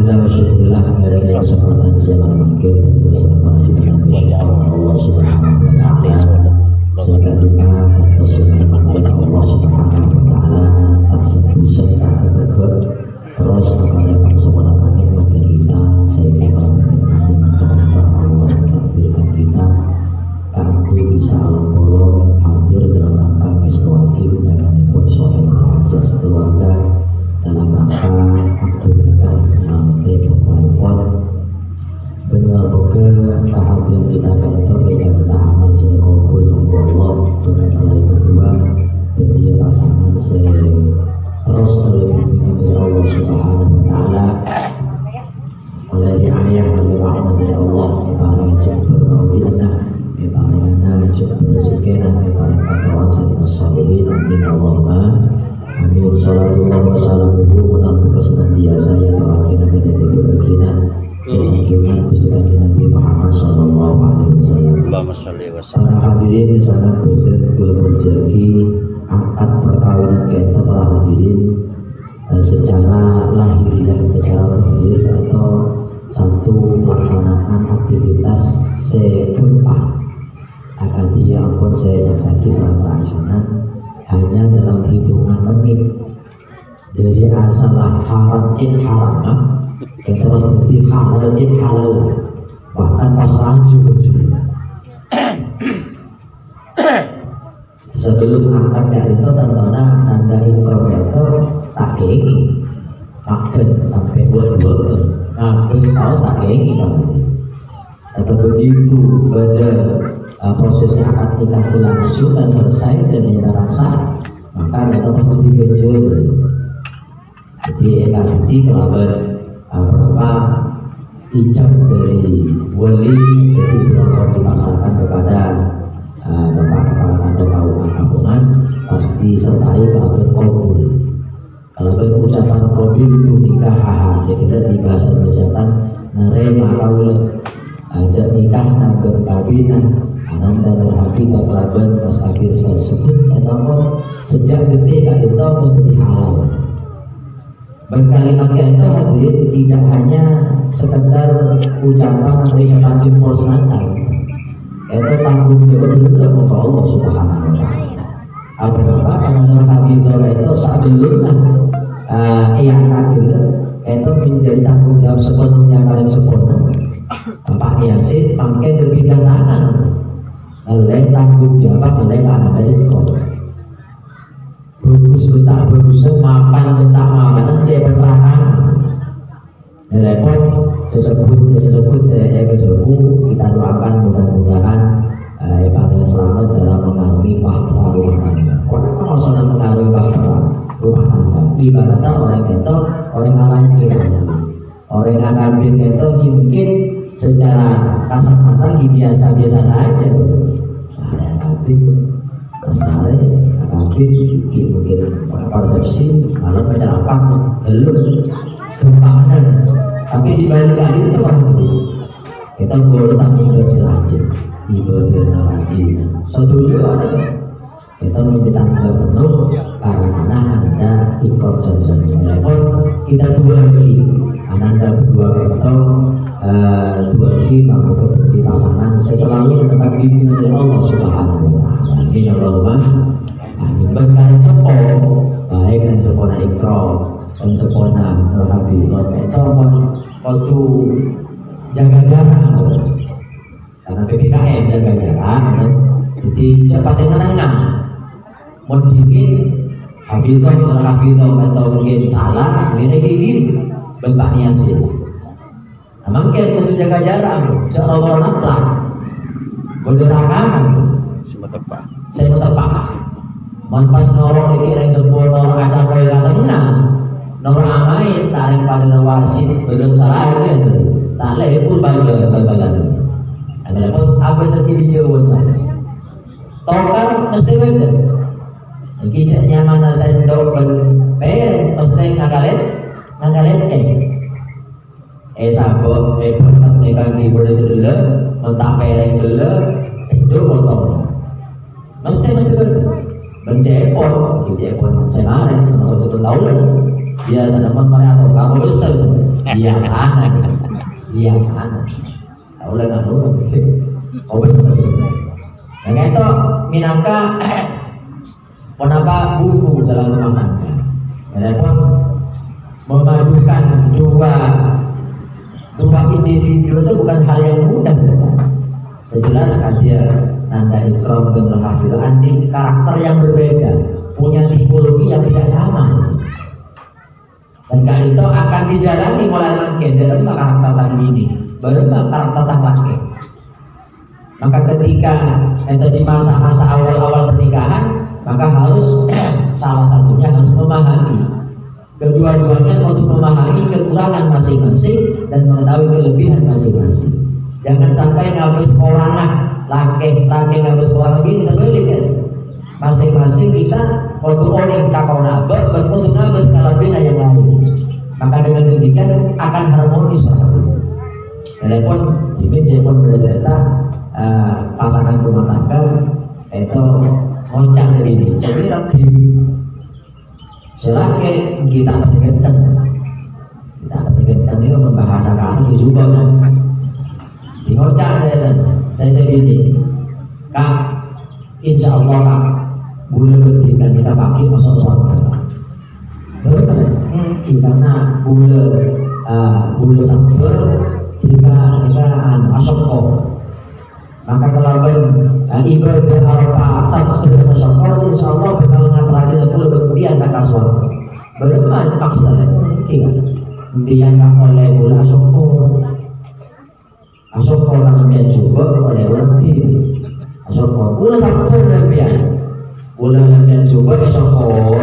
Alhamdulillah wa syukurillah ada kesempatan saya makin bersama Allah Subhanahu wa taala. Saya dimakan atas rahmat Allah Subhanahu wa taala atas serta keberkat terus akan semangat nikmat kita sehingga Allah takdirkan kita kami bisa Allah hadir dalam rangka istiwaki dengan pun soal jas keluarga dalam rangka aktivitas yang telepon benar benar kehadiran kita kantor beda kita aman saya kumpul Allah dengan mulai berdua jadi pasangan saya terus terlebih Allah Subhanahu wa taala oleh ayah oleh rahmat dari Allah kepada jabir rabbina kepada jabir sekian kepada kawan saya salihin amin Allahumma amin sallallahu wasallam mudah-mudahan senantiasa ya terakhir dari kita disangkirkan pustikan Nabi Muhammad sallallahu alaihi wasallam. Allahumma shalli wa sallim. Para hadirin di sana betul berjagi akad perkawinan kita para hadirin secara lahiriah, secara zahir atau satu pelaksanaan aktivitas segempa akan dia pun saya saksaki selama Aisyah hanya dalam hitungan menit dari asal haram cip haram kita lebih halal cip halal bahkan pas laju sebelum angkat dari itu tentunya anda introverter tak keingi makan sampai dua habis tahu tak keingi tapi begitu pada proses akad nikah berlangsung dan selesai dan dia rasa maka kita pasti digejar jadi nanti kalau berapa ijab dari wali jadi berapa dipasarkan kepada bapak kepala kantor kampungan pasti sertai kalau berkabul kalau berucapan kabul itu nikah sekitar di bahasa Indonesia kan nerema kaula ada nikah naber kabinan ananda nerhafi kelaban mas kabir sekali sebut atau sejak detik itu menjadi halal berkalimat itu hadirin tidak hanya sekedar ucapan wisata timur selatan itu tanggung jawab juga kepada Allah Subhanahu wa taala. Apa karena hafizah itu sebelumnya yang kagel itu menjadi tanggung jawab sepenuhnya kalian sempurna. Pak Yasin pakai berpindah tangan oleh tanggung jawab oleh anak itu. Bagus letak bagus mapan letak mapan cepat perang repot sesebut saya kejobu kita doakan mudah-mudahan Pak selamat dalam mengarungi bahtera rumah tangga. Kenapa maksudnya mengarungi bahtera rumah tangga? Ibaratnya orang itu orang alanjir orang akabir itu mungkin secara kasat mata biasa-biasa saja ada akabir Astari, akabir, mungkin persepsi, malah penyerapan, belum kempanan. Tapi di balik hari itu kita boleh tanggung jawab saja, ibadah narasi. Setuju ada, kita minta tanggung jawab penuh karena ada ikrar jam-jamnya. Namun kita dua lagi, ananda berdua itu dua lagi kamu di pasangan. Saya selalu mendapat bimbingan dari Allah Subhanahu wa taala. Amin Allahumma amin. Berkali sepo baik dan sepona ikrar dan sepona alhamdulillah itu waktu jaga jarak karena PPKM jaga jarak jadi cepat yang menengah mungkin hafizah atau mungkin salah ini gini bentak niasin mungkin untuk jaga jarak seolah olah berderakan saya mau tepak pas norong dikira sebuah norong acara kaya tengah norong amai tarik pada wasit belum salah aja tak lebur bal-balan ada apa sedih dijawab tokar mesti beda kisahnya mana sendok dan pereng mesti ngagalet sabuk bertak kaki berdua mentak pereng dulu sendok potong mesti mencepon saya kemarin masuk 1 tahun biasa teman-teman atau kamu besar biasa. Oleh nanu, kawis. Dan itu minangka kenapa buku dalam rumah tangga? Kenapa memadukan dua individu itu bukan hal yang mudah, kan? Sejelas dia nanda ikram dan hafil anti karakter yang berbeda, punya tipologi yang tidak sama. Dan kali itu akan dijalani oleh laki dalam karakter tadi ini, baru karakter laki. Maka ketika itu di masa-masa awal-awal pernikahan, maka harus salah satunya harus memahami kedua-duanya untuk memahami kekurangan masing-masing dan mengetahui kelebihan masing-masing. Jangan sampai ngambil sekolah laki ngambil sekolah begini kita balik kan. Masing-masing kita waktu orang kita kau nabek berkutu ngambil skala bina yang lain. Maka dengan demikian akan harmonis banget. Telepon, ini bercerita pasangan rumah tangga itu ngoncak sendiri. Jadi lagi selagi kita ketigatan itu membahasa kasar juga kan. Di ngocak saya sendiri, Kak, insya Allah Kak, bulan ketiga kita pakai masuk surga. Karena bulan sabar jika masuk kok. Maka kalau ibadah apa sama dengan syukur, insya Allah bakal ngatasi itu berkemudian tak kasual. Bagaimana maksudnya? Kemudian tak oleh gula syukur kalau dia coba oleh wati syukur. Gula sabar lebih gula lebih coba syukur.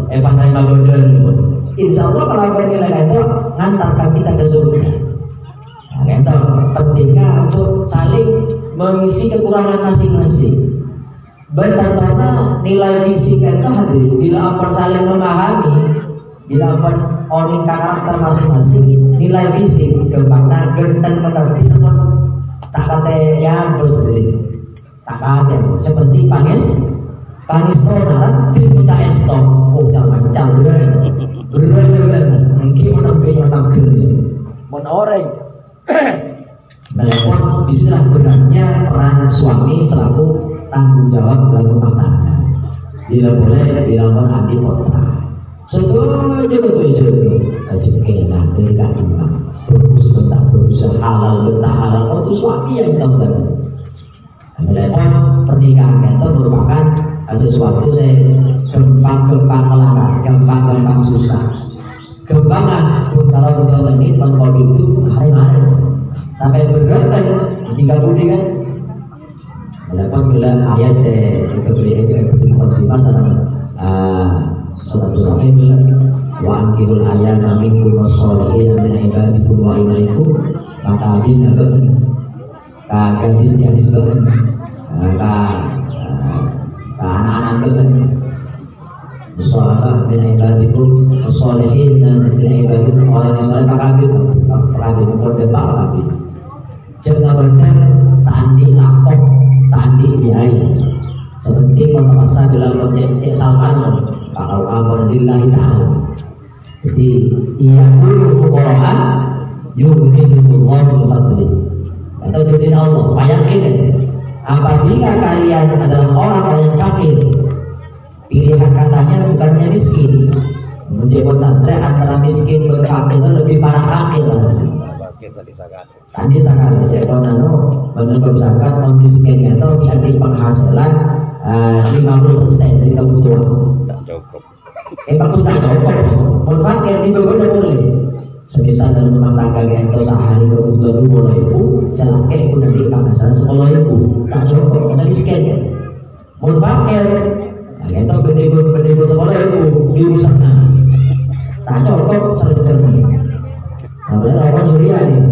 Pandai magoder pun. Insya Allah kalau bernilai itu ngantarkan kita ke surga. Itu pentingnya untuk saling mengisi kekurangan masing-masing. Betapa nilai fisik itu hadir bila akan saling memahami, bila akan orang karakter masing-masing, nilai fisik kebanggaan genteng mengerti namun tak kata ya bersendiri, tak kata seperti pangis tonaran tidak estok, jangan berat mungkin menambah yang tanggal menoreng. Telepon disinilah beratnya peran suami selaku tanggung jawab dalam rumah tangga. Bila boleh dilakukan anti kontra. Setuju betul. Rezeki nanti tak imbang. Bagus tak bagus, halal tak halal. Itu suami yang tahu. Telepon pernikahan itu merupakan sesuatu saya gampang melarang, gampang susah. Kembangan kalau betul ini mengkode itu hari-hari sampai berat kan jika budi kan dapat bila ayat saya kebeli masalah surat Al-Rahim wa angkirul ayat minkum wassolihin min ibadikum wa imaikum maka abin gadis anak-anak Soalnya bin ibadikum sholihin dan bin ibadikum orang yang soleh pakabit pakabit jangan benar tandi lakok tandi biaya seperti masa bilang cek salman kalau alhamdulillah ta'ala. Jadi ia dulu fuqara'an yughnikumullah min fadli atau janji Allah bayangin apabila kalian adalah orang yang fakir. Pilihan katanya bukannya miskin. Menjadi santri antara miskin dan fakir itu lebih parah fakir lah. Tadi zakat saya nano menurut zakat non miskin itu diambil penghasilan 50% dari kebutuhan. Tak cukup. Kalau tak cukup, non fakir dibagi boleh. Semisal dalam rumah tangga itu sehari kebutuhan 20.000, selangkah itu nanti penghasilan 10.000. Tak cukup, karena miskin. Non fakir itu berdiri sekolah itu jurusan tak cocok cermin. Namanya lawan Surya nih,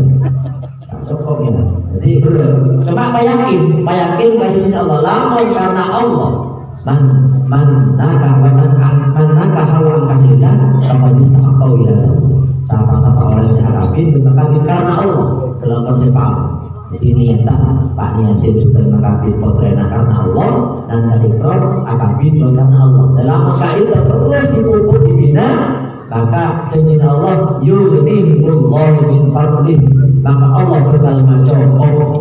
tak cocok ya. Jadi cuma yakin kasih Allah lama karena Allah man nakah hawa angkahillah sama istaqau ya. Siapa orang yang Arabin bermakna karena Allah dalam konsep apa? Jadi niatan Pak Yasin juga mengakabin potrena karena Allah dan dari Ikram akabin karena Allah. Dalam maka itu terus dipupuk dibina maka Janji Allah yughnihimullahu min fadlih, maka Allah bakal macokok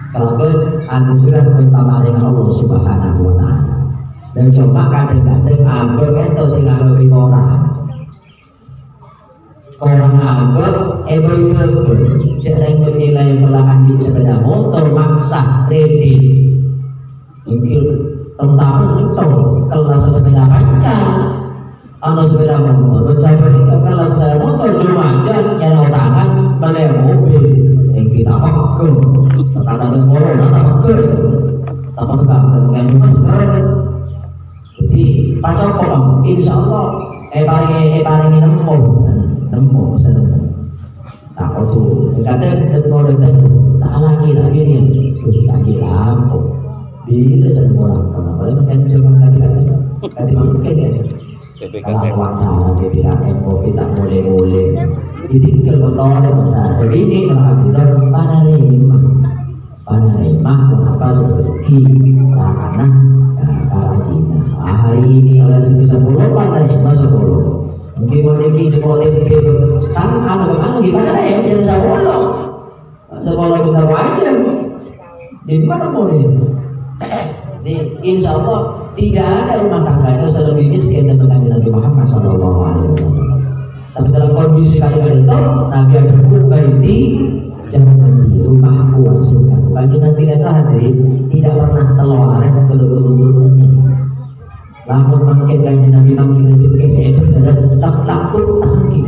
kalaupun anugerah berpamaring Allah Subhanahu wa ta'ala. Dan coba kadang-kadang ambek itu sing ngarepe orang ambek ebel-ebel jelek menilai pelahan di sepeda motor maksa kredit mungkin tentang itu kelas sepeda panjang anu sepeda motor sampai ke kelas sepeda motor cuma aja yang tangan beli mobil yang kita pakai sekarang corona tak pakai dengan cuma sekarang jadi pasal kok insya Allah paling nemu senang tak kau tu kadang tak lagi nih tak lampu bila semua orang kalau makan cuma lagi mungkin ya kalau wacana PPKM COVID tak boleh ditinggal motor masa segini malah kita panerima mengapa rezeki karena Cina hari ini oleh segi 10 panerima 10 mungkin memiliki sebuah tempe sama anu gimana ya jadi 10 benar wajar di mana boleh insya Allah tidak ada rumah tangga itu selalu miskin dan dengan Nabi Muhammad SAW. Tapi dalam kondisi kali itu Nabi ada berbaiti jangan di rumahku masukkan. Bagi Nabi kata hadirin tidak pernah teloaret belum-belum-belumnya. Namun makin kan Nabi makin rezeki saya itu adalah takut tangki.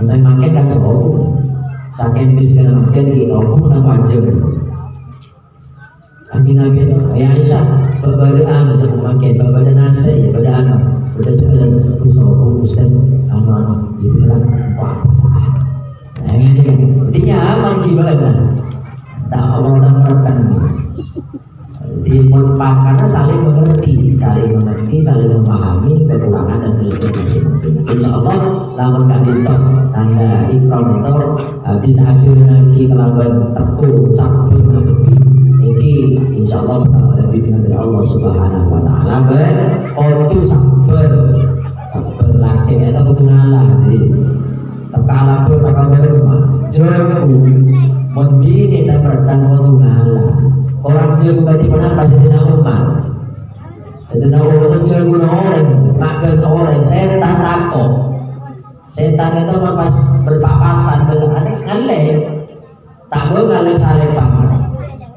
Makin kan sobo. Saking miskin makin kita pun apa aja. Anjing Nabi itu, ya Aisyah, berbadaan, makin berbadaan nasi, berbadaan, jalan, Ustaz, anu, itu kan, wah, salah. Nah, ini, intinya aman gimana? Tak mau menerapkan. Jadi, karena saling mengerti, saling memahami kekurangan dan kelebihan masing-masing. Insya Allah, lamun kali itu, tanda ikram itu bisa hasil lagi kelaban tekun, sabar, mengerti. Ini insya Allah berkata dengan dari Allah Subhanahu wa ta'ala ojo sabar lagi itu betul ngalah jadi terkalah berpakai berumah jerku membini dan bertanggung betul ngalah orang jerku tadi pernah pas sedina umat itu jerku orang makan orang setan takut setan itu pas berpapasan ngalih tak boleh ngalih saling paham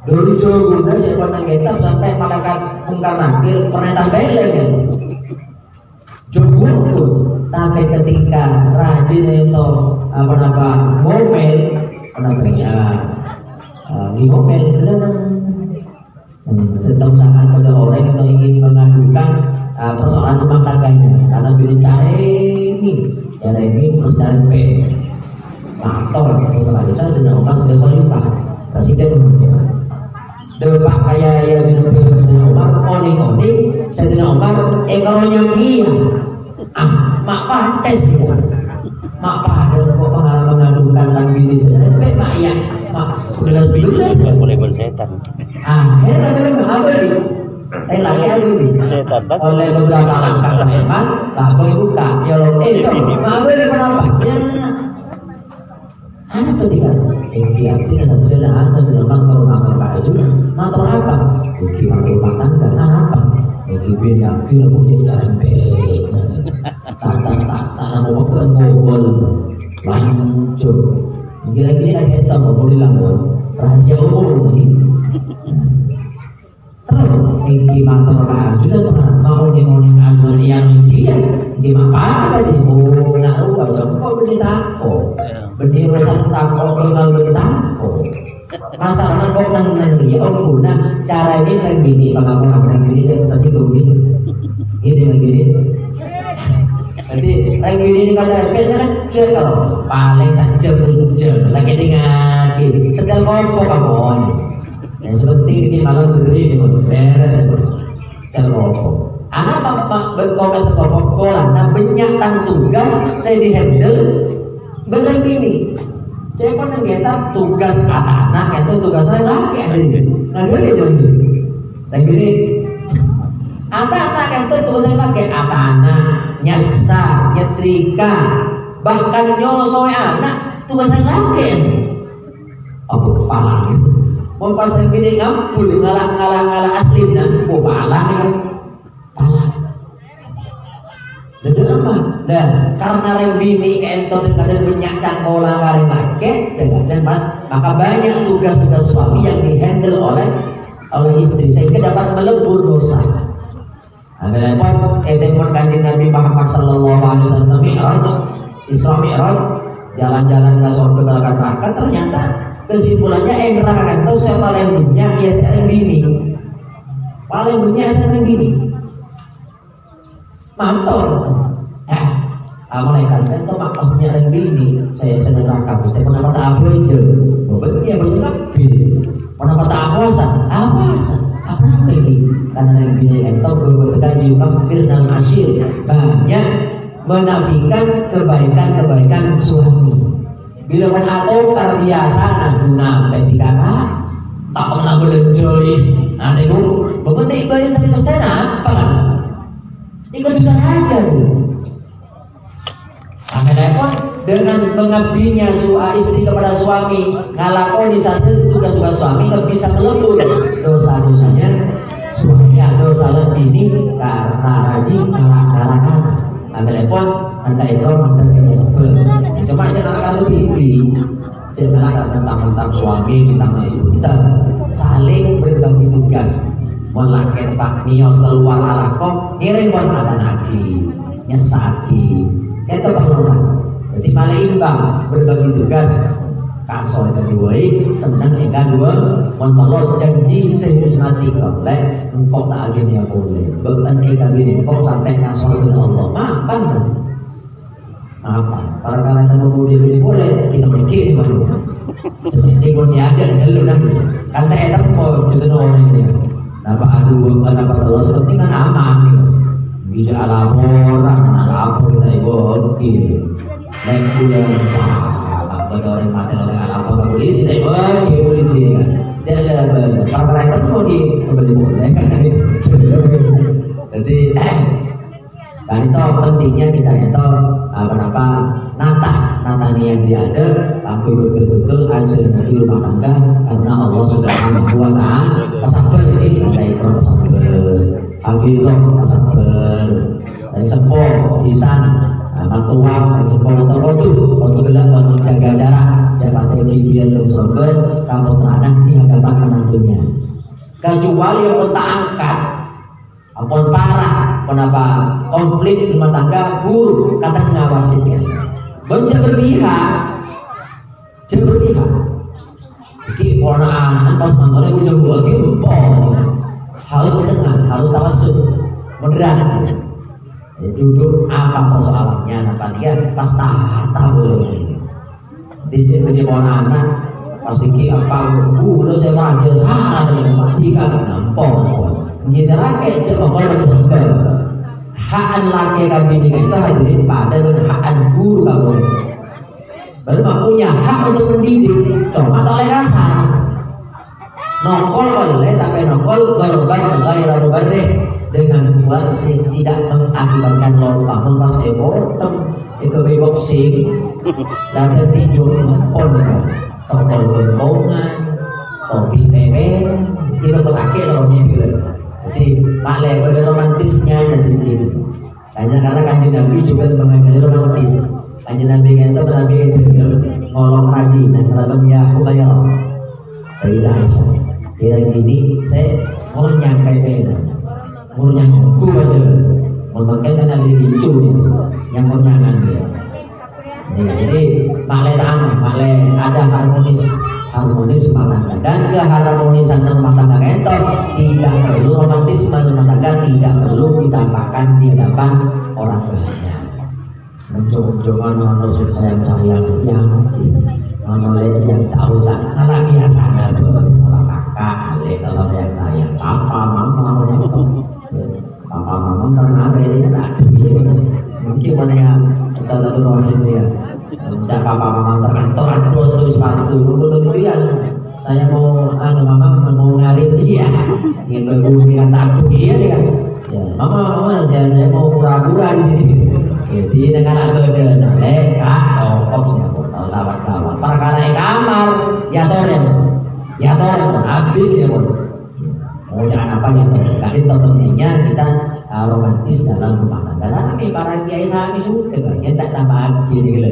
dulu jauh guna siapa nang kitab sampai malaikat mungkar nakir pernah tampilin kan jauh tapi ketika rajin itu ngomel ngomel setiap saat ada orang yang ingin mengadukan persoalan rumah tangganya karena bila cari ini harus cari P faktor itu ada saya Umar sebagai khalifah presiden Depak kayak ya di Sayyidina Umar, oni Sayyidina Umar, kalau nyamia, mak pates dia, mak pates kok pengalaman mengadukan tanggini saja, tapi mak ya, mak 11 tidak boleh bersetan. Heran apa ni? Lagi apa ni? Setan tak? Oleh beberapa langkah teman, tak boleh buka. Ya Allah, apa ni kenapa? Hanya ketika artinya sesudah anda sudah mantor baju, mantor apa? Iki mantor tangga, apa? Iki beda kira mungkin cara baik. Tak mau bukan ngobol, lanjut. Kira-kira kita mau boleh langsung rahasia umum lagi. Terus iki mantor baju dan mau anu yang dia, di mana tadi? Oh, nak ubah kok berita kok. Benih urusan takut dengan bertakut. Masalah kok nang dia orang guna cara ini lagi ni bagaimana orang ini tersinggung ini. Ini lagi ni. Jadi lagi ni kalau biasanya kalau paling saja muncul lagi dengan ini sedang ngopo kamu. Yang seperti ini malam berdiri di beres tergopo. Anak berkomentar pola. Nah banyak tugas saya dihandle. Benar gini, saya pernah ngetak tugas anak-anak itu tugas saya laki hari ini. Nah gini jadi, dan gini, anak-anak itu tugas saya laki anak-anak nyes setrika, bahkan nyosoi anak tugasan laki. Apa palang? Mau pasang bini ngampul ngalah aslina, mau palang kan? Palang. Dan karena rembini keentor dengan minyak cangkola kari laki, dan mas, maka banyak tugas-tugas suami yang dihandle oleh istri sehingga dapat melebur dosa. Apa? Edemon kanjeng Nabi Muhammad Sallallahu Alaihi Wasallam Mi'raj, Isra Mi'raj, jalan-jalan ke surga ke neraka, ternyata kesimpulannya neraka itu saya paling banyak ya saya bini, paling banyak saya bini. Mantor, malaikat itu maksudnya yang bini, saya sedang neraka, saya pernah tak apa aja, betul dia banyak nabi, pernah tak apa ini? Karena yang bini itu berbeda yukafir dan asyir, banyak menafikan kebaikan suami. Bila kan atau terbiasa naguna petika tak pernah belenjoy, itu bener bayar sampai persen apa mas? Ikut susah aja tuh. Akhirnya pun dengan mengabdinya istri kepada suami, ngalakoni satu tugas-tugas suami tak bisa melebur dosa-dosanya suami, dosa ini karena rajin ngalah-ngalahan. Akhirnya pun anda Ibrahim anda kita sebel. Cuma saya akan lebih, saya akan tentang suami, tentang istri kita saling berbagi tugas. Melakukan tak mios keluar alakok, ngiring warna lagi, nyesaki. Kita perlu jadi paling imbang berbagi tugas. Kaso itu dua, senang ikan dua, menolak janji serius mati oleh engkau tak agin yang boleh. Bahkan ikan ini engkau sampai kaso dengan Allah, maafkan kan? Maafkan. Kalau kalian mau dia boleh, kita mikir baru. Seperti pun ada dan lu nanti. Kan tak enak mau kita orang ini. Napa Allah seperti kan aman nih. Bisa laporan, lapor kita ibu dan sudah pada orang mati orang lapor ke polisi, polisi kan. Jadi perkara itu mau boleh kan? Jadi dan itu pentingnya kita itu nata ini yang diada, aku betul-betul hasil dari rumah tangga karena Allah sudah membuat sabar ini dari sabar, hafizah sabar, dari sepol, pisan, matuang, dari sepol atau waktu gelas waktu jaga jarak, siapa tahu dia untuk sabar, kamu teranak di hadapan menantunya. Kecuali yang tak angkat, apun parah, kenapa konflik rumah tangga buruk, kata ngawasinya. Jangan berpihak. Iki ponakan pas mangkale ujung lagi empol. Harus bertengah, harus tawasud, moderat. Duduk apa persoalannya, apa dia pas tahu boleh. Di sini ponakan pas iki apa lo saya raja salah dengan jika empol. Nyisara ke coba bersembah. Hakan laki kami ini kita hadirin pada hakan guru kamu. Baru punya hak untuk mendidik, cuma oleh rasa. Nongol boleh, tapi nongol korban gairah mubarrih dengan buat tidak mengakibatkan lomba pas emotem itu boxing dan tinju pon, tongkol bentongan, topi pepe, itu pesakit kalau gitu. Jadi malah pada romantisnya ada sedikit. Karena kanjeng Nabi juga mengajari romantis. Kanjeng Nabi itu Nabi itu ngolong rajin dan kalaban ya Humairah. Sayyidah Aisyah. Kira gini saya mau nyampe beda, mau nyangku aja. Mau pakai kan Nabi itu yang mau nyangan dia. Jadi malah ada harmonis rumah tangga dan keharmonisan rumah tangga itu tidak perlu romantisme rumah tangga tidak perlu ditampakkan di hadapan orang banyak. Mencoba nono sayang yang nono yang tahu salah biasa nggak kakak kalau yang sayang papa mama karena ini tadi mungkin mana satu rohin dia. Tidak papa mama terkantor aduh sepatu kemudian saya mau mama mau ngarit dia ingin berbunyi kata aduh dia ya mama saya mau pura-pura di sini Jadi dengan aku dengar kak topok siapa tahu sahabat kawan. Perkara kamar ya toren habis ya pun. Oh jangan apa ya toren. Tapi pentingnya kita romantis dalam rumah tangga. Kami para kiai kami suka kan. Kita tak tambah lagi gitu.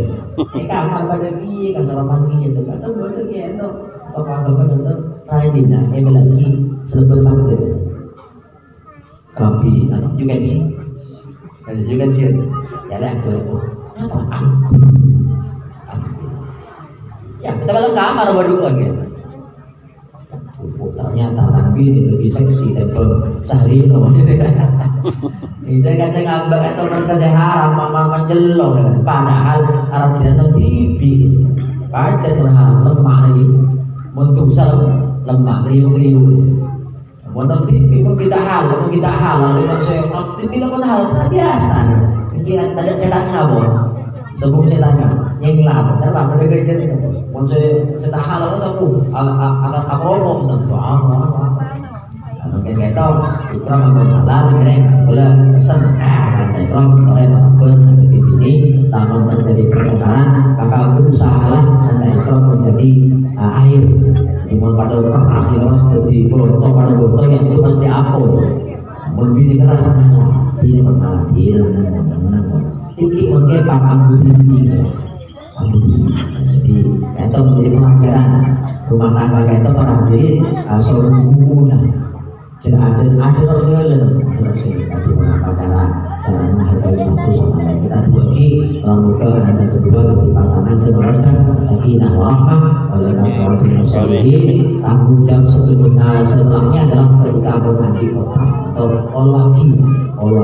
Kamar pada kiai kan romantis itu kan. Tahu pada kiai itu apa itu rajin lah. Yang lagi selepas maghrib. Kopi, juga sih. Juga sih. Ya dah aku. Ya kita dalam kamar baru lagi. Ternyata Nabi lebih seksi daripada sehari itu. Itu kadang abang atau kesehatan mama menjelong dengan padahal artinya TV. Baca berharap lemah ini, untuk sel lemah riuh. Mau TV mau kita halal, tidak saya TV itu hal biasa. Jadi ada setan apa? Sebelum saya tanya, yang lain, terus ada kerja itu. Mau saya halal sebelum agak kapolok, mungkin kita tahu itu halal, boleh senang, itu boleh masukkan di sini, namun terjadi pertengkaran, maka berusahalah anda itu menjadi air. Dimulai pada kertas itu seperti botol pada botol yang itu pasti apel. Lebih keras kalah, ini mengalah, ini menang. Iki mungkin pak ambu tinggi, jadi itu menjadi pelajaran rumah tangga kita perhatian soal hubungan, ajar tadi mengapa cara menghargai satu sama lain. Kita dibagi muka ada kedua bagi pasangan sebenarnya sakinah warahmah oleh kawan solihin. Tanggung jawab setelahnya adalah ketika menanti otak atau olaki ke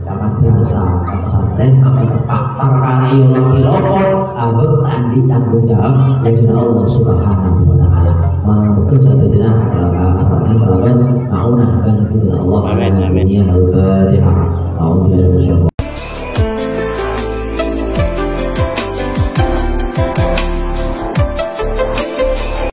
dapat biasa pesantren sampai sepak perkara yolaki lopot agar nanti tanggung jawab yang sudah Allah Subhanahu wa Ta'ala maka satu jenah adalah asalkan melakukan ma'unah dan Allah. Amin. Al-Fatihah.